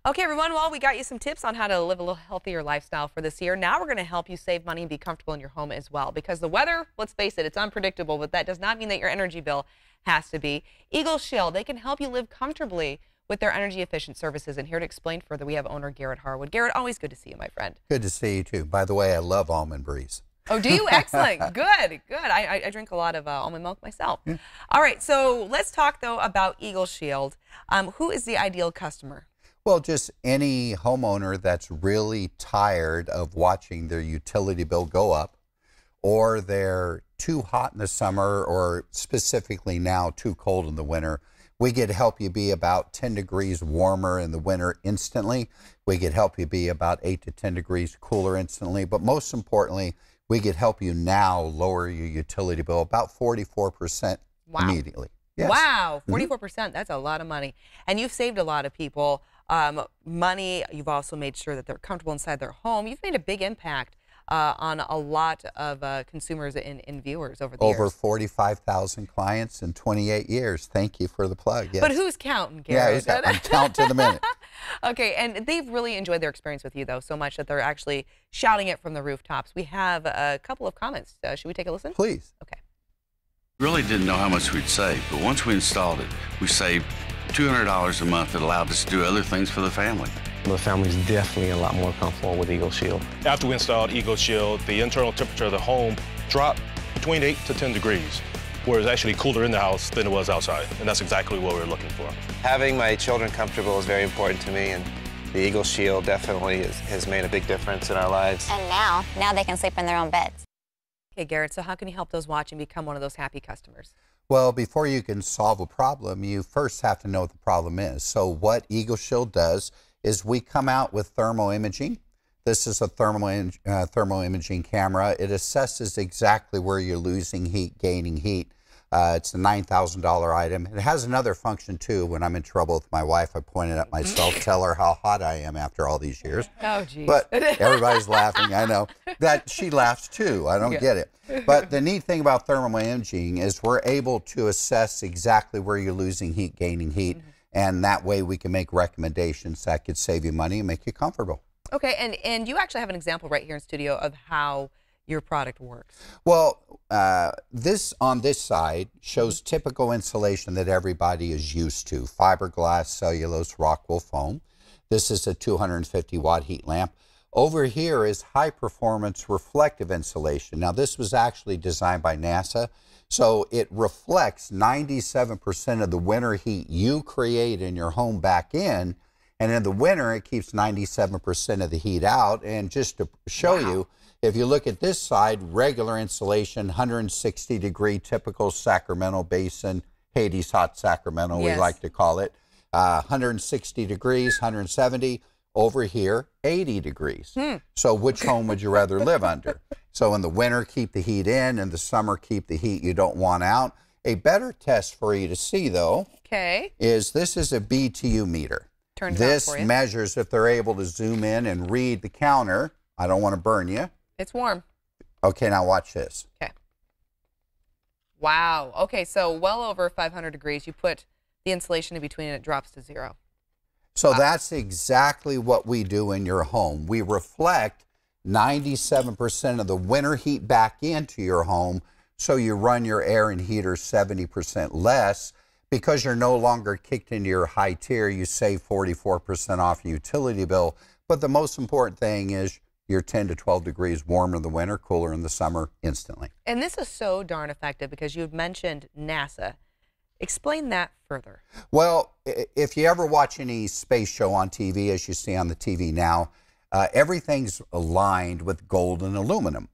Okay, everyone, well, we got you some tips on how to live a little healthier lifestyle for this year. Now we're going to help you save money and be comfortable in your home as well, because the weather, let's face it, it's unpredictable, but that does not mean that your energy bill has to be. Eagleshield, they can help you live comfortably with their energy efficient services. And here to explain further, we have owner Garrett Harwood. Garrett, always good to see you, my friend. Good to see you too. By the way, I love almond breeze. Oh, do you? Excellent. Good, good. I drink a lot of almond milk myself. Yeah. All right, so let's talk, though, about Eagleshield. Who is the ideal customer? Well, just any homeowner that's really tired of watching their utility bill go up, or they're too hot in the summer, or specifically now too cold in the winter. We could help you be about 10 degrees warmer in the winter instantly. We could help you be about 8 to 10 degrees cooler instantly. But most importantly, we could help you now lower your utility bill about 44% immediately. Yes. Wow, 44%, that's a lot of money. And you've saved a lot of people money. You've also made sure that they're comfortable inside their home. You've made a big impact on a lot of consumers and viewers over the years. Over 45,000 clients in 28 years. Thank you for the plug. Yes. But who's counting, Garrett? Yeah, I'm counting to the minute. Okay, and they've really enjoyed their experience with you, though, so much that they're actually shouting it from the rooftops. We have a couple of comments. Should we take a listen? Please. Okay. Really didn't know how much we'd save, but once we installed it, we saved $200 a month that allowed us to do other things for the family. The family's definitely a lot more comfortable with Eagleshield. After we installed Eagleshield, the internal temperature of the home dropped between 8 to 10 degrees, where it's actually cooler in the house than it was outside, and that's exactly what we were looking for. Having my children comfortable is very important to me, and the Eagleshield definitely has made a big difference in our lives. And now they can sleep in their own beds. Okay, Garrett, so how can you help those watching become one of those happy customers? Well, before you can solve a problem, you first have to know what the problem is. So what Eagleshield does is we come out with thermal imaging. This is a thermal imaging camera. It assesses exactly where you're losing heat, gaining heat. It's a $9,000 item. It has another function, too. When I'm in trouble with my wife, I point it at myself, tell her how hot I am after all these years. Oh, geez. But everybody's laughing. I know. That she laughs, too. I don't get it. But the neat thing about thermal imaging is we're able to assess exactly where you're losing heat, gaining heat, and that way we can make recommendations that could save you money and make you comfortable. Okay, and you actually have an example right here in studio of how your product works. Well, this on this side shows typical insulation that everybody is used to: fiberglass, cellulose, rock wool foam. This is a 250-watt heat lamp. Over here is high-performance reflective insulation. Now, this was actually designed by NASA, so it reflects 97% of the winter heat you create in your home back in, and in the winter, it keeps 97% of the heat out. And just to show you, if you look at this side, regular insulation, 160-degree, typical Sacramento basin, Hades hot Sacramento, we like to call it, 160 degrees, 170. Over here, 80 degrees. So which home would you rather live under? So in the winter, keep the heat in. In the summer, keep the heat you don't want out. A better test for you to see, though, is this is a Btu meter. This measures if they're able to zoom in and read the counter. I don't want to burn you. It's warm. Okay, now watch this. Okay. Wow. Okay, so well over 500 degrees. You put the insulation in between and it drops to 0. So that's exactly what we do in your home. We reflect 97% of the winter heat back into your home, so you run your air and heater 70% less. Because you're no longer kicked into your high tier, you save 44% off your utility bill. But the most important thing is you're 10 to 12 degrees warmer in the winter, cooler in the summer instantly. And this is so darn effective because you mentioned NASA. Explain that further. Well, if you ever watch any space show on TV, as you see on the TV now, everything's aligned with gold and aluminum.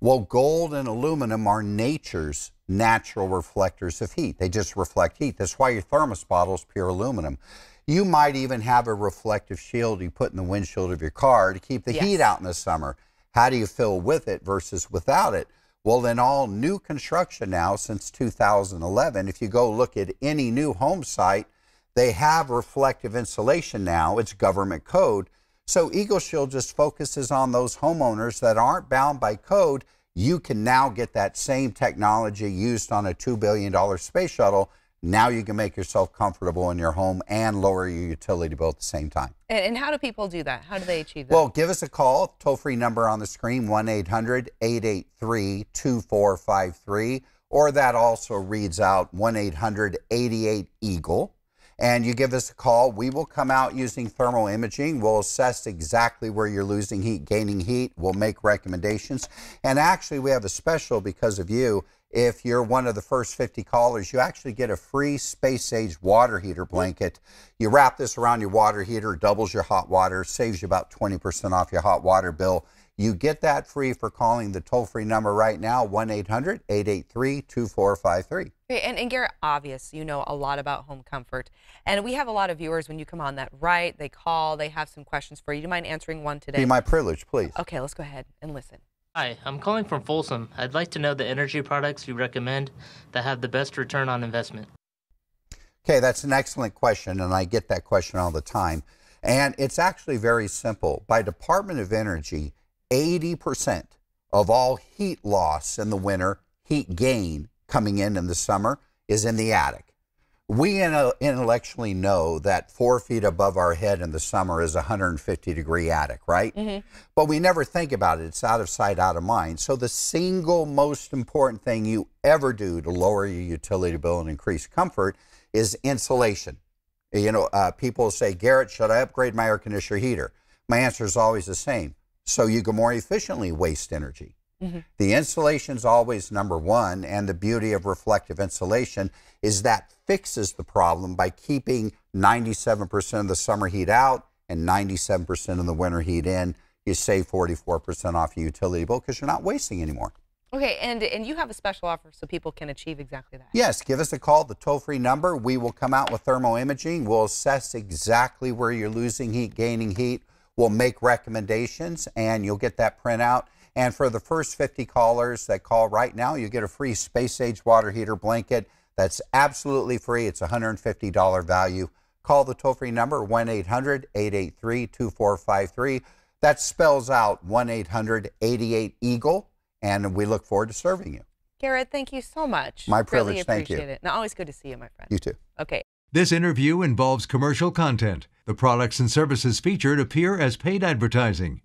Well, gold and aluminum are nature's natural reflectors of heat. They just reflect heat. That's why your thermos bottle is pure aluminum. You might even have a reflective shield you put in the windshield of your car to keep the heat out in the summer. How do you feel with it versus without it? Well, in all new construction now since 2011, if you go look at any new home site, they have reflective insulation now. It's government code. So Eagleshield just focuses on those homeowners that aren't bound by code. You can now get that same technology used on a $2 billion space shuttle Now you can make yourself comfortable in your home and lower your utility bill at the same time. And how do people do that? How do they achieve that? Well, give us a call, toll-free number on the screen, 1-800-883-2453, or that also reads out 1-800-88-EAGLE. And you give us a call. We will come out using thermal imaging. We'll assess exactly where you're losing heat, gaining heat. We'll make recommendations. And actually, we have a special because of you. If you're one of the first 50 callers, you actually get a free space-age water heater blanket. You wrap this around your water heater, doubles your hot water, saves you about 20% off your hot water bill. You get that free for calling the toll-free number right now, 1-800-883-2453. And Garrett, obvious, you know a lot about home comfort. And we have a lot of viewers when you come on that write, they call, they have some questions for you. Do you mind answering one today? Be my privilege, please. Okay, let's go ahead and listen. Hi, I'm calling from Folsom. I'd like to know the energy products you recommend that have the best return on investment. Okay, that's an excellent question, and I get that question all the time. And it's actually very simple. By Department of Energy, 80% of all heat loss in the winter, heat gain coming in the summer, is in the attic. We intellectually know that 4 feet above our head in the summer is a 150-degree attic, right? Mm-hmm. But we never think about it. It's out of sight, out of mind. So the single most important thing you ever do to lower your utility bill and increase comfort is insulation. You know, people say, Garrett, should I upgrade my air conditioner heater? My answer is always the same. So you can more efficiently waste energy. Mm-hmm. The insulation is always number one, and the beauty of reflective insulation is that fixes the problem by keeping 97% of the summer heat out and 97% of the winter heat in. You save 44% off your utility bill because you're not wasting anymore. Okay, and you have a special offer so people can achieve exactly that. Yes, give us a call, the toll-free number. We will come out with thermal imaging. We'll assess exactly where you're losing heat, gaining heat. We'll make recommendations, and you'll get that printout. And for the first 50 callers that call right now, you get a free space-age water heater blanket. That's absolutely free. It's a $150 value. Call the toll-free number, 1-800-883-2453. That spells out 1-800-88-EAGLE, and we look forward to serving you. Garrett, thank you so much. My privilege, really thank you. Appreciate it. Now, always good to see you, my friend. You too. Okay. This interview involves commercial content. The products and services featured appear as paid advertising.